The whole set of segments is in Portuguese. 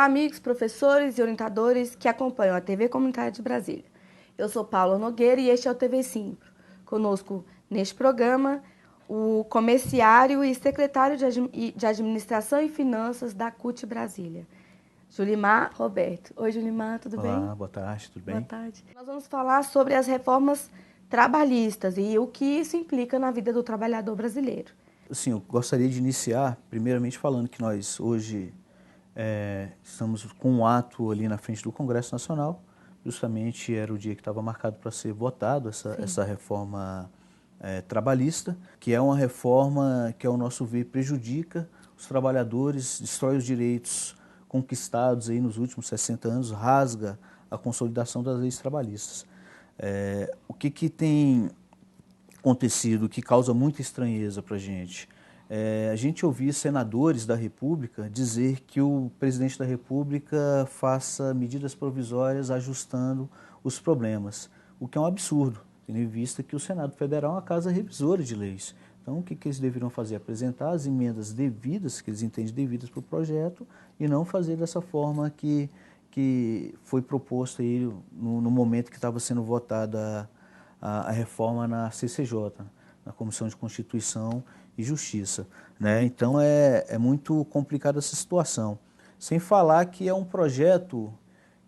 Olá, amigos, professores e orientadores que acompanham a TV Comunitária de Brasília. Eu sou Paula Nogueira e este é o TV Simpro. Conosco neste programa, o comerciário e secretário de Administração e Finanças da CUT Brasília, Julimar Roberto. Oi, Julimar, tudo bem? Olá, boa tarde, tudo bem? Boa tarde. Nós vamos falar sobre as reformas trabalhistas e o que isso implica na vida do trabalhador brasileiro. Assim, eu gostaria de iniciar, primeiramente, falando que nós hoje estamos com um ato ali na frente do Congresso Nacional. Justamente era o dia que estava marcado para ser votado essa reforma trabalhista, que é uma reforma que, ao nosso ver, prejudica os trabalhadores, destrói os direitos conquistados aí nos últimos 60 anos, rasga a consolidação das leis trabalhistas. O que tem acontecido, que causa muita estranheza para a gente? A gente ouvia senadores da República dizer que o presidente da República faça medidas provisórias ajustando os problemas, o que é um absurdo, tendo em vista que o Senado Federal é uma casa revisora de leis. Então, o que eles deveriam fazer? Apresentar as emendas devidas, que eles entendem devidas para o projeto, e não fazer dessa forma que foi proposto aí no momento que estava sendo votada a reforma na CCJ, na Comissão de Constituição e Justiça, né? Então é muito complicada essa situação. Sem falar que é um projeto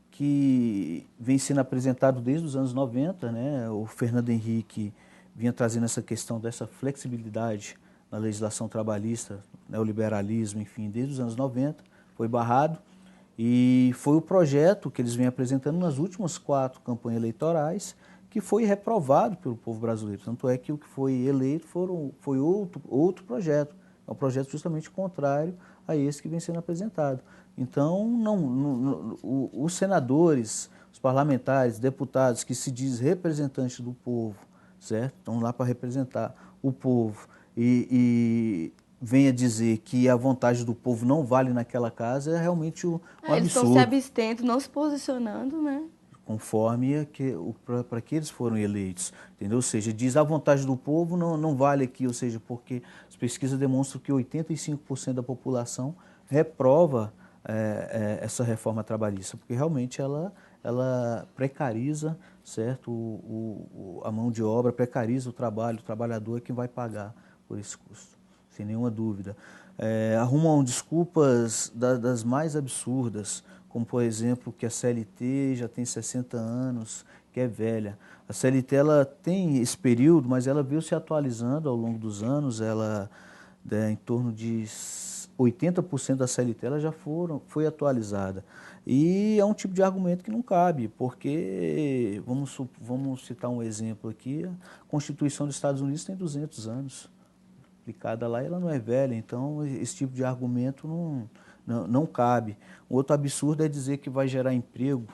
que vem sendo apresentado desde os anos 90, né? O Fernando Henrique vinha trazendo essa questão dessa flexibilidade na legislação trabalhista, né? O liberalismo, enfim, desde os anos 90, foi barrado. E foi o projeto que eles vêm apresentando nas últimas 4 campanhas eleitorais, que foi reprovado pelo povo brasileiro. Tanto é que o que foi eleito foi outro projeto. É um projeto justamente contrário a esse que vem sendo apresentado. Então, os senadores, os parlamentares, deputados que se diz representantes do povo, certo? Estão lá para representar o povo e venha dizer que a vontade do povo não vale naquela casa, é realmente um absurdo. Eles estão se abstendo, não se posicionando, né? Conforme para que eles foram eleitos, entendeu? Ou seja, diz a vontade do povo não vale aqui, ou seja, porque as pesquisas demonstram que 85% da população reprova essa reforma trabalhista, porque realmente ela precariza, certo, a mão de obra, precariza o trabalho, o trabalhador é quem vai pagar por esse custo, sem nenhuma dúvida. Arrumam desculpas das mais absurdas, como, por exemplo, que a CLT já tem 60 anos, que é velha. A CLT ela tem esse período, mas ela veio se atualizando ao longo dos anos. Em torno de 80% da CLT ela já foi atualizada. E é um tipo de argumento que não cabe, porque, vamos citar um exemplo aqui, a Constituição dos Estados Unidos tem 200 anos. Aplicada lá, ela não é velha, então esse tipo de argumento não cabe. Um outro absurdo é dizer que vai gerar emprego.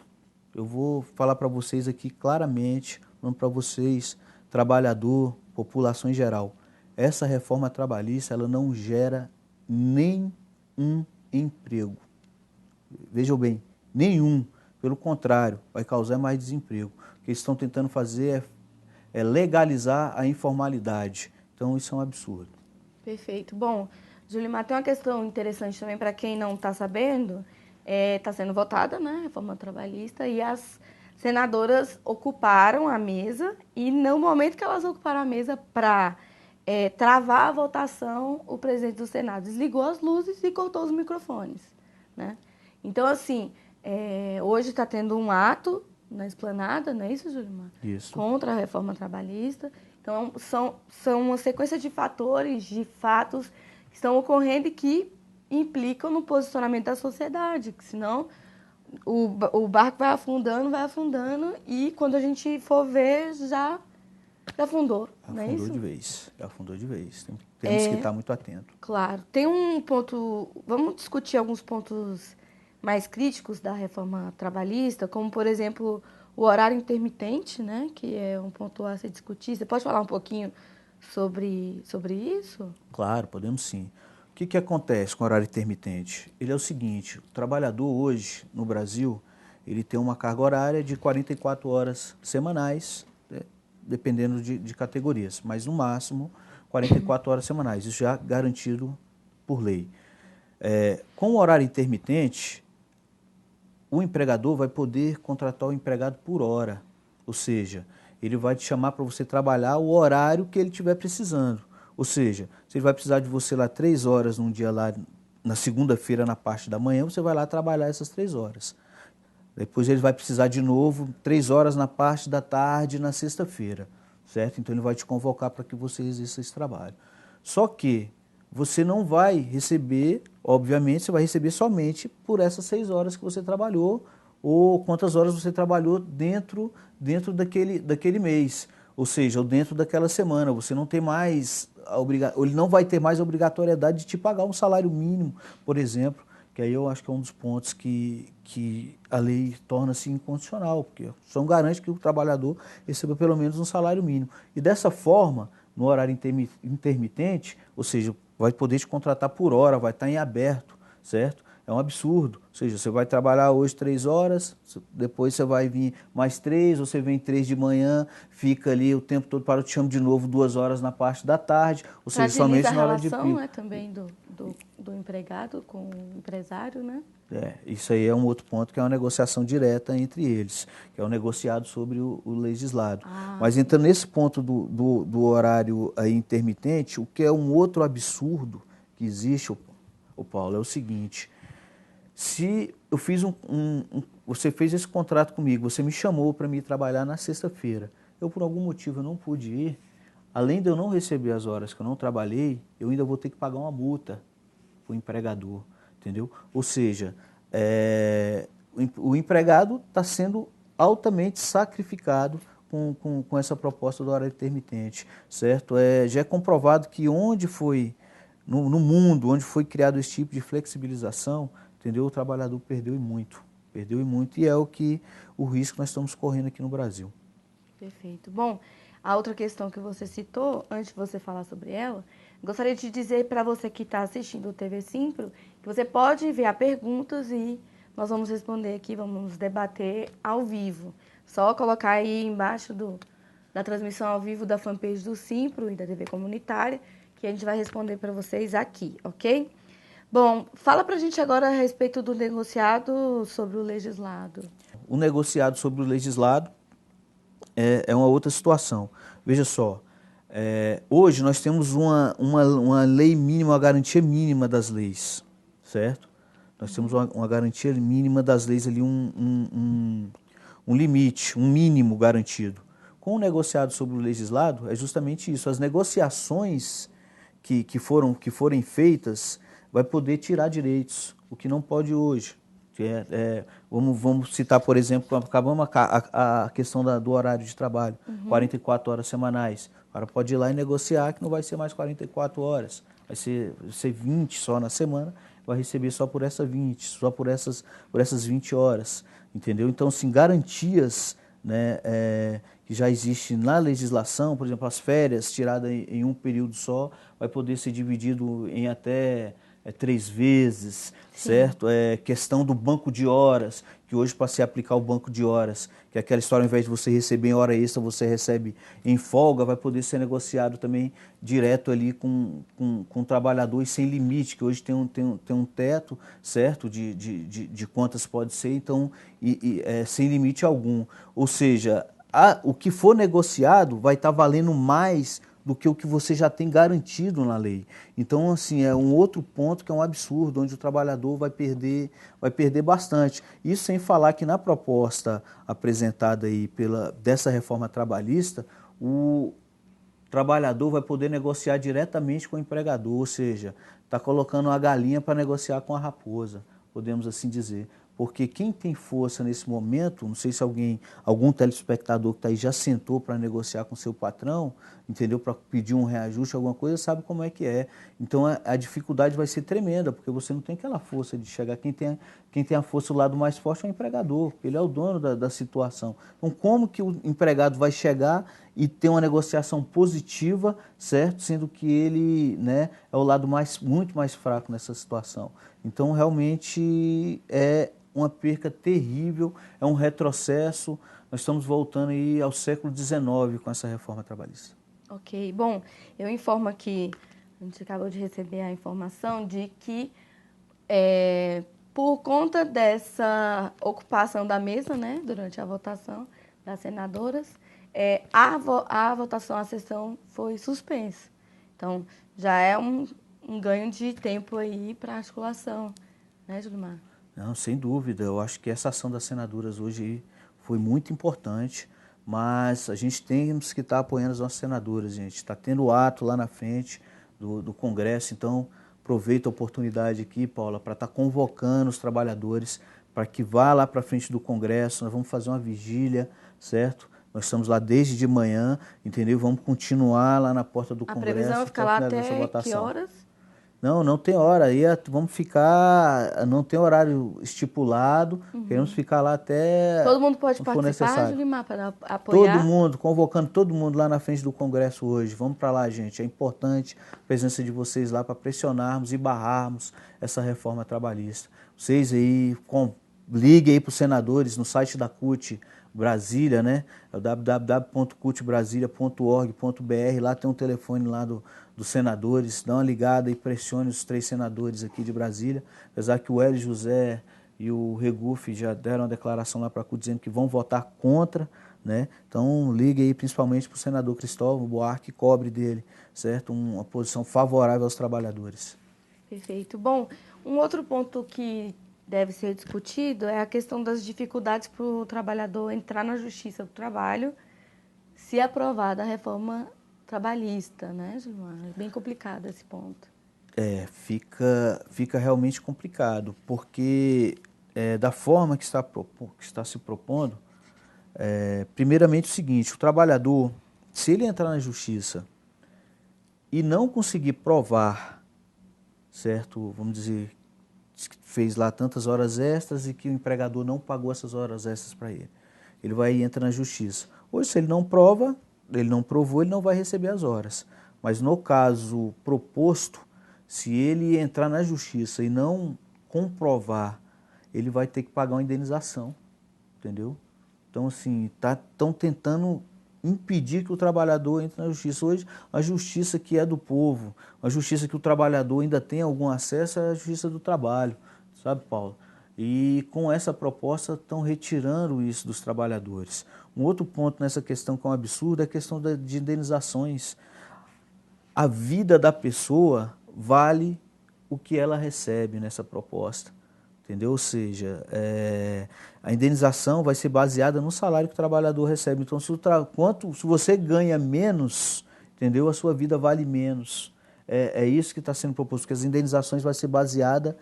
Eu vou falar para vocês aqui claramente, falando para vocês, trabalhador, população em geral, essa reforma trabalhista ela não gera nenhum emprego. Vejam bem, nenhum. Pelo contrário, vai causar mais desemprego. O que eles estão tentando fazer é legalizar a informalidade. Então isso é um absurdo. Perfeito. Bom, Julimar, tem uma questão interessante também para quem não está sabendo. Está sendo votada, né, a reforma trabalhista, e as senadoras ocuparam a mesa, e no momento que elas ocuparam a mesa para travar a votação, o presidente do Senado desligou as luzes e cortou os microfones, né? Então, assim, hoje está tendo um ato na esplanada, não é isso, Julimar? Isso. Contra a reforma trabalhista. Então, são uma sequência de fatores, de fatos que estão ocorrendo e que implicam no posicionamento da sociedade, que senão o barco vai afundando e quando a gente for ver, já afundou, não é isso? Afundou de vez. Temos que estar muito atentos. Claro. Tem um ponto, vamos discutir alguns pontos mais críticos da reforma trabalhista, como, por exemplo, o horário intermitente, né, que é um ponto a se discutir. Você pode falar um pouquinho sobre isso? Claro, podemos sim. O que acontece com o horário intermitente? Ele é o seguinte, o trabalhador hoje, no Brasil, ele tem uma carga horária de 44 horas semanais, né, dependendo de categorias, mas no máximo 44 horas semanais, isso já garantido por lei. Com o horário intermitente, o empregador vai poder contratar o empregado por hora, ou seja, ele vai te chamar para você trabalhar o horário que ele estiver precisando. Ou seja, se ele vai precisar de você lá 3 horas num dia lá, na segunda-feira, na parte da manhã, você vai lá trabalhar essas 3 horas. Depois ele vai precisar de novo 3 horas na parte da tarde, na sexta-feira, certo? Então ele vai te convocar para que você exerça esse trabalho. Só que você não vai receber, obviamente, você vai receber somente por essas 6 horas que você trabalhou ou quantas horas você trabalhou dentro daquele mês, ou seja, ou dentro daquela semana. Você não tem mais ele não vai ter mais a obrigatoriedade de te pagar um salário mínimo, por exemplo, que aí eu acho que é um dos pontos que a lei torna-se incondicional, porque só garante que o trabalhador receba pelo menos um salário mínimo. E dessa forma, no horário intermitente, ou seja, vai poder te contratar por hora, vai estar em aberto, certo? É um absurdo. Ou seja, você vai trabalhar hoje 3 horas, depois você vai vir mais 3, você vem 3 de manhã, fica ali o tempo todo para te chamo de novo 2 horas na parte da tarde, ou seja, Fragiliza a somente na hora de relação, pico. né, também do empregado com o empresário, né? Isso aí é um outro ponto que é uma negociação direta entre eles, que é o negociado sobre o legislado. Ah, Mas sim. entrando nesse ponto do horário aí intermitente, o que é um outro absurdo que existe, o Paulo, é o seguinte: se eu fiz você fez esse contrato comigo, você me chamou para me trabalhar na sexta-feira, eu por algum motivo eu não pude ir, além de eu não receber as horas que eu não trabalhei, eu ainda vou ter que pagar uma multa para o empregador, entendeu? Ou seja, o empregado está sendo altamente sacrificado com essa proposta do horário intermitente, certo? Já é comprovado que onde foi, no mundo, onde foi criado esse tipo de flexibilização, entendeu? O trabalhador perdeu e muito, e é o risco que nós estamos correndo aqui no Brasil. Perfeito. Bom, a outra questão que você citou, antes de você falar sobre ela, gostaria de dizer para você que está assistindo o TV Simpro que você pode enviar perguntas e nós vamos responder aqui, vamos debater ao vivo. Só colocar aí embaixo da transmissão ao vivo da fanpage do Simpro e da TV Comunitária, que a gente vai responder para vocês aqui, ok? Bom, fala para a gente agora a respeito do negociado sobre o legislado. O negociado sobre o legislado é uma outra situação. Veja só, hoje nós temos uma lei mínima, uma garantia mínima das leis, certo? Nós temos uma garantia mínima das leis ali, um limite, um mínimo garantido. Com o negociado sobre o legislado, é justamente isso. As negociações que forem feitas vai poder tirar direitos, o que não pode hoje. Vamos citar, por exemplo, acabamos a questão do horário de trabalho, 44 horas semanais. O cara pode ir lá e negociar que não vai ser mais 44 horas, vai ser 20 só na semana, vai receber só por essas 20, só por essas 20 horas, entendeu? Então, assim, garantias, né, que já existe na legislação, por exemplo, as férias tiradas em um período só, vai poder ser dividido em até 3 vezes, Sim. certo? Questão do banco de horas, que hoje para se aplicar o banco de horas, que é aquela história, ao invés de você receber em hora extra, você recebe em folga, vai poder ser negociado também direto ali com o trabalhador e sem limite, que hoje tem um teto, certo, de quantas pode ser, então, sem limite algum. Ou seja, o que for negociado vai estar valendo mais do que o que você já tem garantido na lei. Então, assim, é um outro ponto que é um absurdo, onde o trabalhador vai perder bastante. Isso sem falar que na proposta apresentada aí dessa reforma trabalhista, o trabalhador vai poder negociar diretamente com o empregador, ou seja, está colocando a galinha para negociar com a raposa, podemos assim dizer. Porque quem tem força nesse momento, não sei se algum telespectador que está aí já sentou para negociar com seu patrão, entendeu? Para pedir um reajuste, alguma coisa, sabe como é que é. Então a dificuldade vai ser tremenda, porque você não tem aquela força de chegar. Quem tem a força do lado mais forte é o empregador, porque ele é o dono da situação. Então como que o empregado vai chegar e ter uma negociação positiva, certo? Sendo que ele, né, é o lado muito mais fraco nessa situação. Então realmente é uma perca terrível, é um retrocesso. Nós estamos voltando aí ao século XIX com essa reforma trabalhista. Ok, bom, eu informo aqui, a gente acabou de receber a informação de que por conta dessa ocupação da mesa, né, durante a votação das senadoras, a votação, a sessão foi suspensa. Então, já é um ganho de tempo aí para articulação, né, Julimar? Não, sem dúvida. Eu acho que essa ação das senadoras hoje foi muito importante, mas a gente temos que estar apoiando as nossas senadoras, gente. Está tendo ato lá na frente do Congresso, então aproveito a oportunidade aqui, Paula, para estar convocando os trabalhadores para que vá lá para frente do Congresso. Nós vamos fazer uma vigília, certo? Nós estamos lá desde de manhã, entendeu? Vamos continuar lá na porta do Congresso. A previsão é ficar lá até que horas? Não, não tem hora. Aí vamos ficar, não tem horário estipulado. Queremos ficar lá até Todo mundo pode quando for participar, necessário. Julimar, para apoiar? Todo mundo, convocando todo mundo lá na frente do Congresso hoje. Vamos para lá, gente. É importante a presença de vocês lá para pressionarmos e barrarmos essa reforma trabalhista. Vocês aí, liguem aí para os senadores no site da CUT Brasília, né? É o www.cutbrasilia.org.br. Lá tem um telefone lá dos senadores. Dá uma ligada e pressione os 3 senadores aqui de Brasília. Apesar que o Hélio José e o Regufe já deram uma declaração lá para a CUT dizendo que vão votar contra, né? Então ligue aí principalmente para o senador Cristóvão Buarque, cobre dele, certo? Uma posição favorável aos trabalhadores. Perfeito. Bom, um outro ponto que deve ser discutido é a questão das dificuldades para o trabalhador entrar na Justiça do Trabalho se aprovada a reforma trabalhista, né, Gilmar? É bem complicado esse ponto. Fica realmente complicado, porque da forma que está se propondo, primeiramente o seguinte, o trabalhador, se ele entrar na Justiça e não conseguir provar, certo, vamos dizer, que fez lá tantas horas extras e que o empregador não pagou essas horas extras para ele. Ele vai e entra na Justiça. Hoje, se ele não prova, ele não provou, ele não vai receber as horas. Mas no caso proposto, se ele entrar na Justiça e não comprovar, ele vai ter que pagar uma indenização, entendeu? Então, assim, estão tentando impedir que o trabalhador entre na Justiça. Hoje, a Justiça que é do povo, a Justiça que o trabalhador ainda tem algum acesso, é a Justiça do Trabalho, sabe, Paulo? E com essa proposta estão retirando isso dos trabalhadores. Um outro ponto nessa questão que é um absurdo é a questão de indenizações. A vida da pessoa vale o que ela recebe nessa proposta, entendeu? Ou seja, a indenização vai ser baseada no salário que o trabalhador recebe. Então, se você ganha menos, entendeu? A sua vida vale menos. É isso que está sendo proposto, que as indenizações vai ser baseada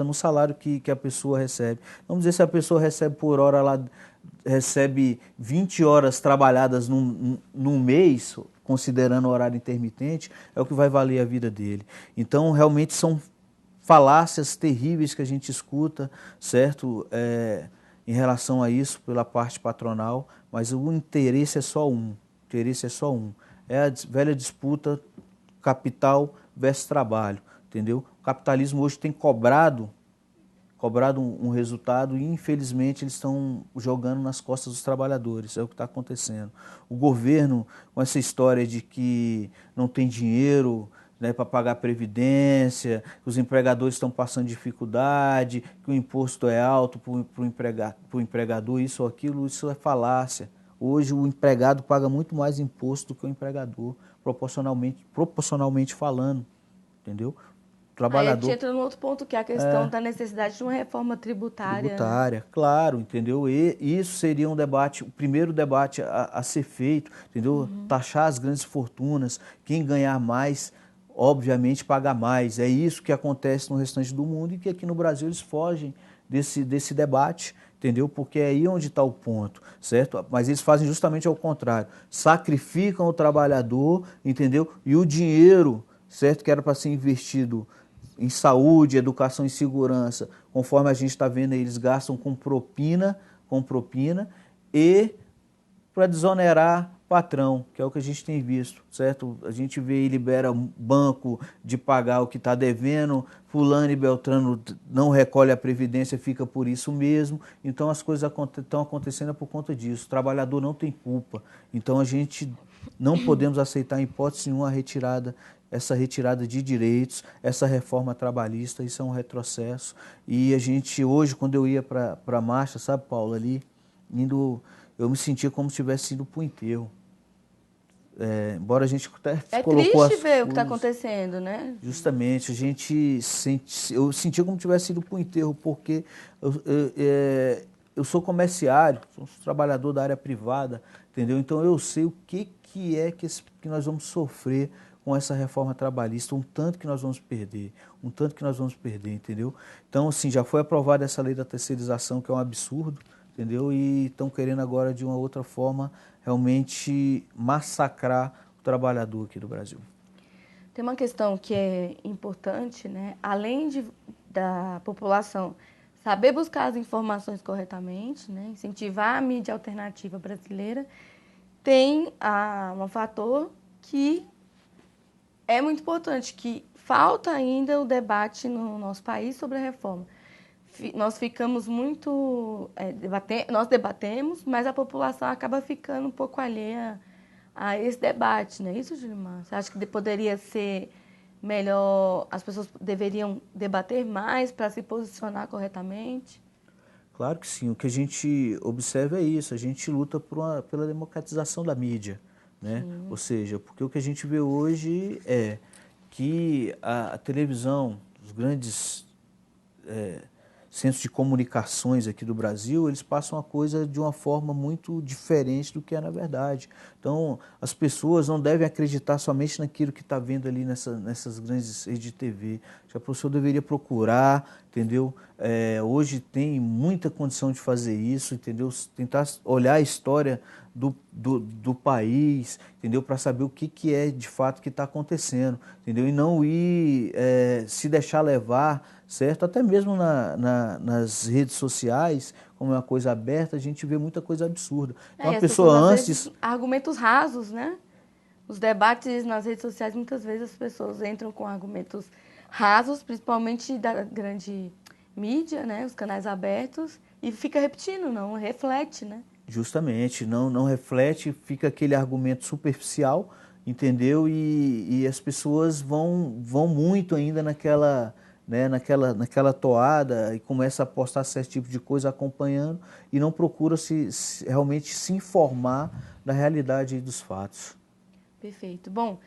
no salário que a pessoa recebe. Vamos dizer, se a pessoa recebe por hora, ela recebe 20 horas trabalhadas num mês, considerando o horário intermitente, é o que vai valer a vida dele. Então, realmente são falácias terríveis que a gente escuta, certo? Em relação a isso, pela parte patronal, mas o interesse é só um. O interesse é só um. É a velha disputa capital versus trabalho, entendeu? O capitalismo hoje tem cobrado um resultado e, infelizmente, eles estão jogando nas costas dos trabalhadores. É o que está acontecendo. O governo, com essa história de que não tem dinheiro, né, para pagar a previdência, que os empregadores estão passando dificuldade, que o imposto é alto para o empregador, isso ou aquilo, isso é falácia. Hoje o empregado paga muito mais imposto do que o empregador, proporcionalmente falando, entendeu? Aí a gente entra no outro ponto, que é a questão da necessidade de uma reforma tributária. Tributária, claro, entendeu? E isso seria um debate, o primeiro debate a ser feito, entendeu? Taxar as grandes fortunas, quem ganhar mais, obviamente, paga mais. É isso que acontece no restante do mundo e que aqui no Brasil eles fogem desse debate, entendeu? Porque é aí onde está o ponto, certo? Mas eles fazem justamente ao contrário, sacrificam o trabalhador, entendeu? E o dinheiro, certo, que era para ser investido em saúde, educação e segurança, conforme a gente está vendo, eles gastam com propina e para desonerar patrão, que é o que a gente tem visto, certo? A gente vê e libera banco de pagar o que está devendo, fulano e beltrano não recolhe a previdência, fica por isso mesmo. Então as coisas estão acontecendo por conta disso. O trabalhador não tem culpa. Então a gente Não podemos aceitar em hipótese nenhuma essa retirada de direitos, essa reforma trabalhista, isso é um retrocesso. E a gente, hoje, quando eu ia para a marcha, sabe, Paulo, ali, eu me sentia como se tivesse ido para o enterro. Embora a gente até É colocou triste as ver o que está coisas, acontecendo, né? justamente, eu sentia como se tivesse ido para o enterro, porque eu sou comerciário, sou trabalhador da área privada, entendeu? Então eu sei o que é que nós vamos sofrer com essa reforma trabalhista, um tanto que nós vamos perder, entendeu? Então, assim, já foi aprovada essa lei da terceirização, que é um absurdo, entendeu? E estão querendo agora, de uma outra forma, realmente massacrar o trabalhador aqui do Brasil. Tem uma questão que é importante, né? Além da população saber buscar as informações corretamente, né? Incentivar a mídia alternativa brasileira, tem um fator que é muito importante, que falta ainda o debate no nosso país sobre a reforma. Nós ficamos muito... nós debatemos, mas a população acaba ficando um pouco alheia a esse debate, não é isso, Gilmar? Você acha que poderia ser melhor, as pessoas deveriam debater mais para se posicionar corretamente? Claro que sim. O que a gente observa é isso. A gente luta pela democratização da mídia, né? Ou seja, porque o que a gente vê hoje é que a televisão, os grandes centros de comunicações aqui do Brasil, eles passam a coisa de uma forma muito diferente do que é na verdade. Então, as pessoas não devem acreditar somente naquilo que está vendo ali nessas grandes redes de TV. A pessoa deveria procurar, entendeu? Hoje tem muita condição de fazer isso, entendeu? Tentar olhar a história do país, entendeu? Para saber o que é de fato que está acontecendo, entendeu? E não ir se deixar levar, certo? Até mesmo nas redes sociais, como é uma coisa aberta, a gente vê muita coisa absurda. Então, E a as pessoa pessoas, às antes... vezes, argumentos rasos, né? Os debates nas redes sociais, muitas vezes as pessoas entram com argumentos rasos, principalmente da grande mídia, né? Os canais abertos, e fica repetindo, não reflete, né? Justamente, não reflete, fica aquele argumento superficial, entendeu? E as pessoas vão muito ainda naquela toada e começa a postar certo tipo de coisa acompanhando e não procura realmente se informar da realidade dos fatos. Perfeito. Bom,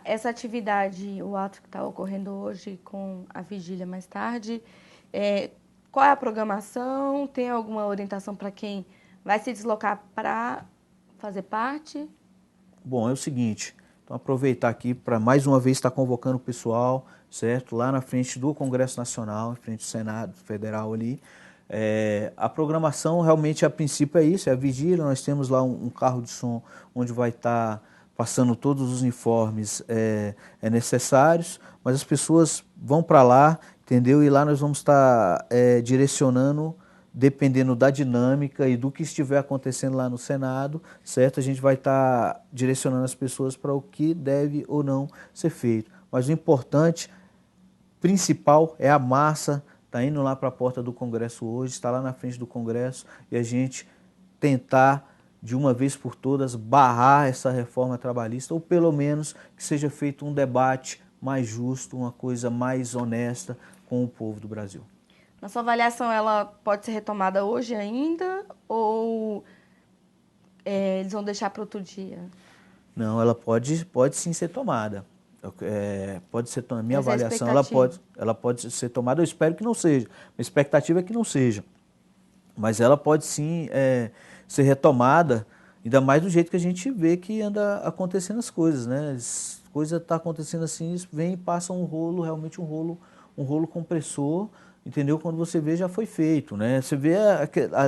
essa atividade, o ato que está ocorrendo hoje com a vigília mais tarde, qual é a programação? Tem alguma orientação para quem vai se deslocar para fazer parte? Bom, é o seguinte, então aproveitar aqui para mais uma vez estar convocando o pessoal, certo? Lá na frente do Congresso Nacional, em frente do Senado Federal ali. A programação realmente a princípio é isso, é a vigília, nós temos lá um carro de som onde vai estar passando todos os informes necessários, mas as pessoas vão para lá, entendeu? E lá nós vamos estar direcionando, dependendo da dinâmica e do que estiver acontecendo lá no Senado, certo? A gente vai estar direcionando as pessoas para o que deve ou não ser feito. Mas o importante, principal, é a massa, está indo lá para a porta do Congresso hoje, está lá na frente do Congresso e a gente tentar, de uma vez por todas, barrar essa reforma trabalhista, ou pelo menos que seja feito um debate mais justo, uma coisa mais honesta com o povo do Brasil. Na sua avaliação, ela pode ser retomada hoje ainda ou eles vão deixar para outro dia? Não, ela pode sim ser tomada. Pode ser tomada. Minha Essa é a avaliação, expectativa. ela pode ser tomada, eu espero que não seja. A expectativa é que não seja. Mas ela pode sim ser retomada, ainda mais do jeito que a gente vê que anda acontecendo as coisas, né? As coisas estão acontecendo assim, vem e passa um rolo, realmente um rolo compressor, entendeu? Quando você vê, já foi feito, né? Você vê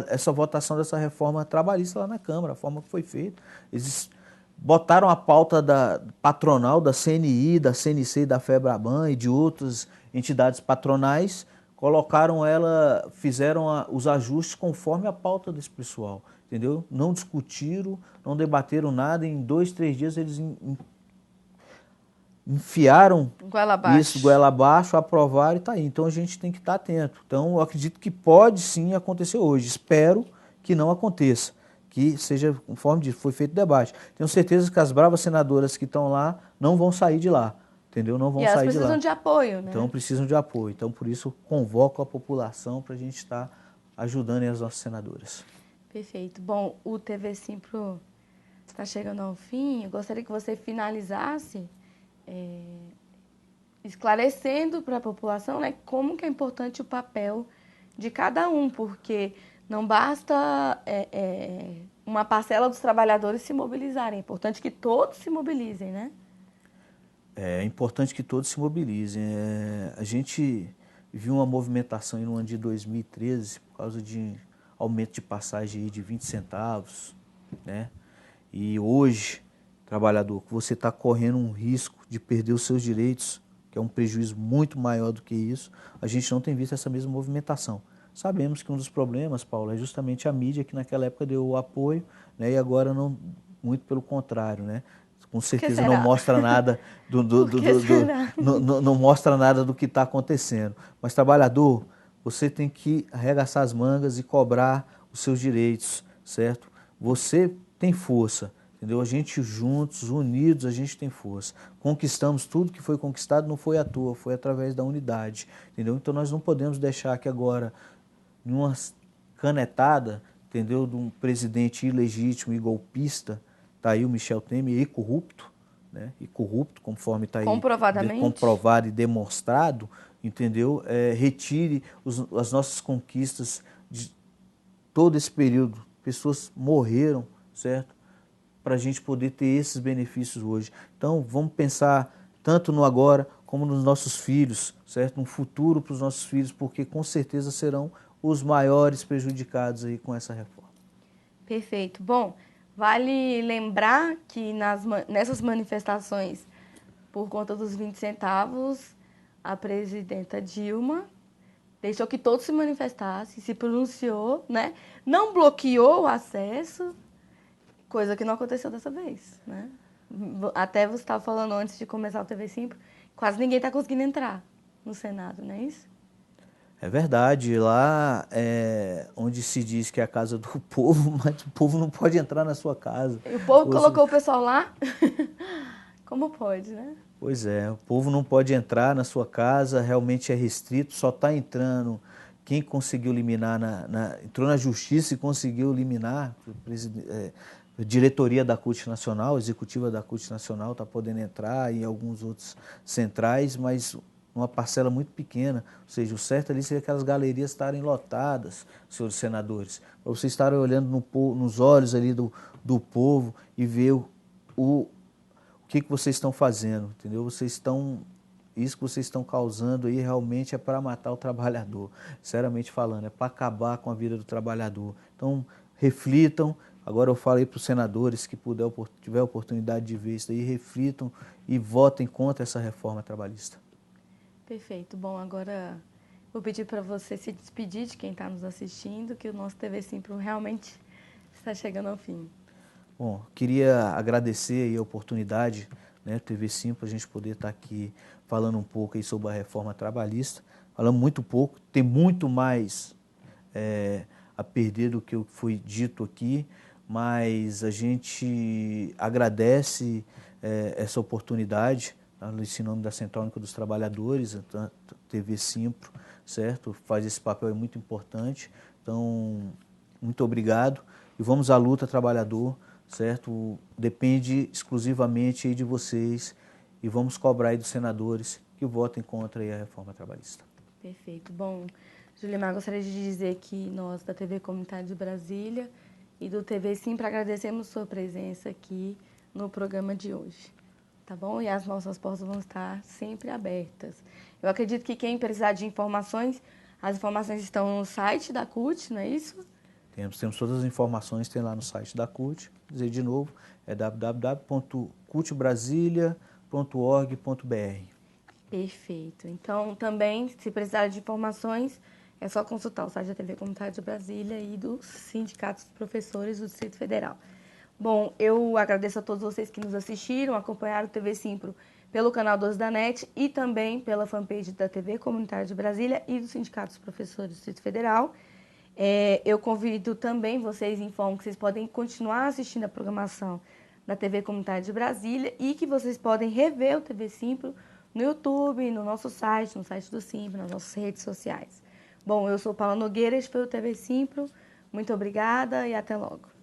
essa votação dessa reforma trabalhista lá na Câmara, a forma que foi feita. Eles botaram a pauta da patronal, da CNI, da CNC, da FEBRABAN e de outras entidades patronais, colocaram ela, fizeram os ajustes conforme a pauta desse pessoal, entendeu? Não discutiram, não debateram nada, em 2, 3 dias eles enfiaram Goela abaixo. isso, goela abaixo, aprovaram e está aí. Então a gente tem que estar atento. Então eu acredito que pode sim acontecer hoje, espero que não aconteça, que seja conforme foi feito o debate. Tenho certeza que as bravas senadoras que estão lá não vão sair de lá, entendeu? Não vão E elas sair de lá. precisam de apoio, né? Então precisam de apoio. Então por isso convoco a população para a gente estar ajudando as nossas senadoras. Perfeito. Bom, o TV Simpro está chegando ao fim. Eu gostaria que você finalizasse esclarecendo para a população, né, como que é importante o papel de cada um, porque não basta uma parcela dos trabalhadores se mobilizarem, é importante que todos se mobilizem, né? É importante que todos se mobilizem. A gente viu uma movimentação no ano de 2013 por causa de aumento de passagem aí de 20 centavos, né? E hoje, trabalhador, você está correndo um risco de perder os seus direitos, que é um prejuízo muito maior do que isso. A gente não tem visto essa mesma movimentação. Sabemos que um dos problemas, Paulo, é justamente a mídia que naquela época deu o apoio, né? E agora não, muito pelo contrário, né? Com Por que certeza não será? mostra nada Por que será? não mostra nada do que está acontecendo. Mas, trabalhador, você tem que arregaçar as mangas e cobrar os seus direitos, certo? Você tem força, entendeu? A gente juntos, unidos, a gente tem força. Conquistamos tudo que foi conquistado, não foi à toa, foi através da unidade, entendeu? Então nós não podemos deixar que agora, numa canetada, entendeu, de um presidente ilegítimo e golpista, está aí o Michel Temer, e corrupto, né? E corrupto, conforme está aí Comprovadamente? comprovado e demonstrado, entendeu? Retire as nossas conquistas de todo esse período. Pessoas morreram, certo? Para a gente poder ter esses benefícios hoje. Então, vamos pensar tanto no agora como nos nossos filhos, certo? No futuro para os nossos filhos, porque com certeza serão os maiores prejudicados aí com essa reforma. Perfeito. Bom, vale lembrar que nessas manifestações, por conta dos 20 centavos, a presidenta Dilma deixou que todos se manifestassem, se pronunciou, né? Não bloqueou o acesso, coisa que não aconteceu dessa vez, né? Até você estava falando antes de começar o TV Simples, quase ninguém está conseguindo entrar no Senado, não é isso? É verdade, lá é onde se diz que é a casa do povo, mas o povo não pode entrar na sua casa. E o povo Ou se- colocou o pessoal lá? Como pode, né? Pois é, o povo não pode entrar na sua casa, realmente é restrito, só está entrando quem conseguiu liminar, entrou na justiça e conseguiu liminar, a diretoria da CUT Nacional, a executiva da CUT Nacional está podendo entrar e alguns outros centrais, mas uma parcela muito pequena, ou seja, o certo ali seria aquelas galerias estarem lotadas, senhores senadores, para vocês estarem olhando nos olhos ali do povo e ver o que vocês estão fazendo, entendeu? Isso que vocês estão causando aí realmente é para matar o trabalhador, sinceramente falando, é para acabar com a vida do trabalhador. Então, reflitam, agora eu falei para os senadores que tiver a oportunidade de ver isso aí, reflitam e votem contra essa reforma trabalhista. Perfeito. Bom, agora vou pedir para você se despedir de quem está nos assistindo, que o nosso TV Simples realmente está chegando ao fim. Bom, queria agradecer aí a oportunidade, né, TV Simples, a gente poder estar aqui falando um pouco aí sobre a reforma trabalhista. Falamos muito pouco, tem muito mais a perder do que o que foi dito aqui, mas a gente agradece essa oportunidade, em nome da Central Única dos Trabalhadores, a TV Simples, certo? Faz esse papel muito importante. Então, muito obrigado e vamos à luta, trabalhador, certo? Depende exclusivamente aí de vocês e vamos cobrar aí dos senadores que votem contra aí a reforma trabalhista. Perfeito. Bom, Julimar, gostaria de dizer que nós da TV Comunitária de Brasília e do TV Simples agradecemos sua presença aqui no programa de hoje, tá bom? E as nossas portas vão estar sempre abertas. Eu acredito que quem precisar de informações, as informações estão no site da CUT, não é isso? Temos todas as informações, tem lá no site da CUT. Vou dizer de novo, é www.cutbrasilia.org.br. Perfeito. Então, também, se precisar de informações, é só consultar o site da TV Comunitária de Brasília e dos sindicatos dos professores do Distrito Federal. Bom, eu agradeço a todos vocês que nos assistiram, acompanharam o TV Simpro pelo canal 12 da NET e também pela fanpage da TV Comunitária de Brasília e do Sindicato dos Professores do Distrito Federal. Eu convido também vocês, informo que vocês podem continuar assistindo a programação da TV Comunitária de Brasília e que vocês podem rever o TV Simpro no YouTube, no nosso site, no site do Simpro, nas nossas redes sociais. Bom, eu sou Paula Nogueira, este foi o TV Simpro. Muito obrigada e até logo.